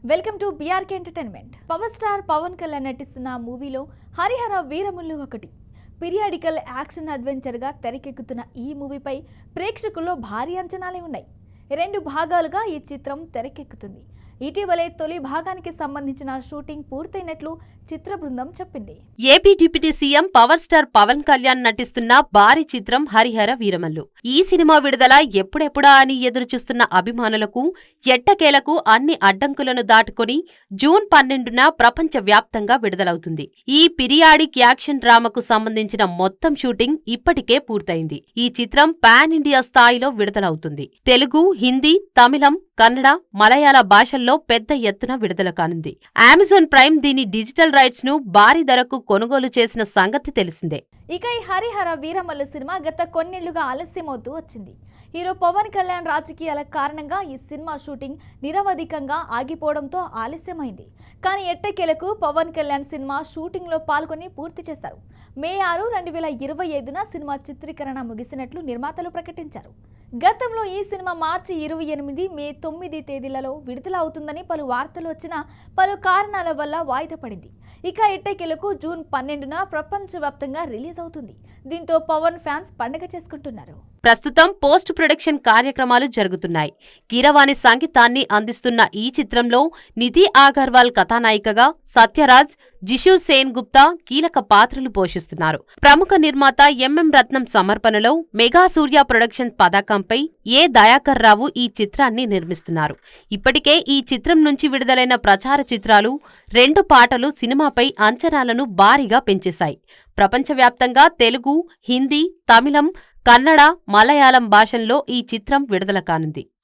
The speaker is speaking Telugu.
Welcome to BRK entertainment. Power star Pavan Kalyan నటిస్తున్న మూవీలో హరిహర వీరమల్లు ఒకటి. పీరియాడికల్ యాక్షన్ అడ్వెంచర్గా తెరకెక్కుతున్న ఈ మూవీపై ప్రేక్షకుల్లో భారీ అంచనాలే ఉన్నాయి. 2 భాగాలుగా ఈ చిత్రం తెరకెక్కుతుంది. ఇటీవలే తొలి భాగానికి సంబంధించిన షూటింగ్ పూర్తయినట్లు చిత్ర బృందం చెప్పింది. AP deputy CM power star Pavan Kalyan నటిస్తున్న భారీ చిత్రం హరిహర వీరమల్లు. ఈ సినిమా విడుదల ఎప్పుడెప్పుడా అని ఎదురుచూస్తున్న అభిమానులకు ఎట్టకేలకు అన్ని అడ్డంకులను దాటుకుని జూన్ 12న ప్రపంచ వ్యాప్తంగా విడుదలవుతుంది. ఈ పిరియాడిక్ యాక్షన్ డ్రామాకు సంబంధించిన మొత్తం షూటింగ్ ఇప్పటికే పూర్తయింది. ఈ చిత్రం పాన్ ఇండియా స్థాయిలో విడుదలవుతుంది. తెలుగు, హిందీ, తమిళం, కన్నడ, మలయాళ భాషల్లో పెద్ద ఎత్తున విడుదల కానుంది. అమెజాన్ ప్రైమ్ దీని డిజిటల్ రైట్స్ ను భారీ ధరకు కొనుగోలు చేసిన సంగతి తెలిసిందే. ఇక ఈ హరిహర వీరమల్లు సినిమా గత కొన్నేళ్లుగా ఆలస్యమవుతూ వచ్చింది. హీరో పవన్ కళ్యాణ్ రాజకీయాల కారణంగా ఈ సినిమా షూటింగ్ నిరవధికంగా ఆగిపోవడంతో ఆలస్యమైంది. కానీ ఎట్టకేలకు పవన్ కళ్యాణ్ సినిమా షూటింగ్లో పాల్గొని పూర్తి చేశారు. మే 6, 2025న సినిమా చిత్రీకరణ ముగిసినట్లు నిర్మాతలు ప్రకటించారు. గతంలో ఈ సినిమా మార్చి 28, మే 9 తేదీలలో విడుదల అవుతుందని పలు వార్తలు వచ్చినా పలు కారణాల వల్ల వాయిదా పడింది. ఇక ఎట్టకేలకు జూన్ 12న ప్రపంచవ్యాప్తంగా రిలీజ్ అవుతుంది. దీంతో పవన్ ఫ్యాన్స్ పండుగ చేసుకుంటున్నారు. ప్రస్తుతం పోస్ట్ ప్రొడక్షన్ కార్యక్రమాలు జరుగుతున్నాయి. కీరవాణి సంగీతాన్ని అందిస్తున్న ఈ చిత్రంలో నిధి అగర్వాల్ కథానాయికగా, సత్యరాజ్, జిషు సేన్ గుప్తా కీలక పాత్రలు పోషిస్తున్నారు. ప్రముఖ నిర్మాత ఎంఎం రత్నం సమర్పణలో మెగా సూర్య ప్రొడక్షన్ పతాకంపై ఏ దయాకర్ రావు ఈ చిత్రాన్ని నిర్మిస్తున్నారు. ఇప్పటికే ఈ చిత్రం నుంచి విడుదలైన ప్రచార చిత్రాలు, 2 పాటలు సినిమాపై అంచనాలను భారీగా పెంచేశాయి. ప్రపంచవ్యాప్తంగా తెలుగు, హిందీ, తమిళం, కన్నడ, మలయాళం భాషల్లో ఈ చిత్రం విడుదల కానుంది.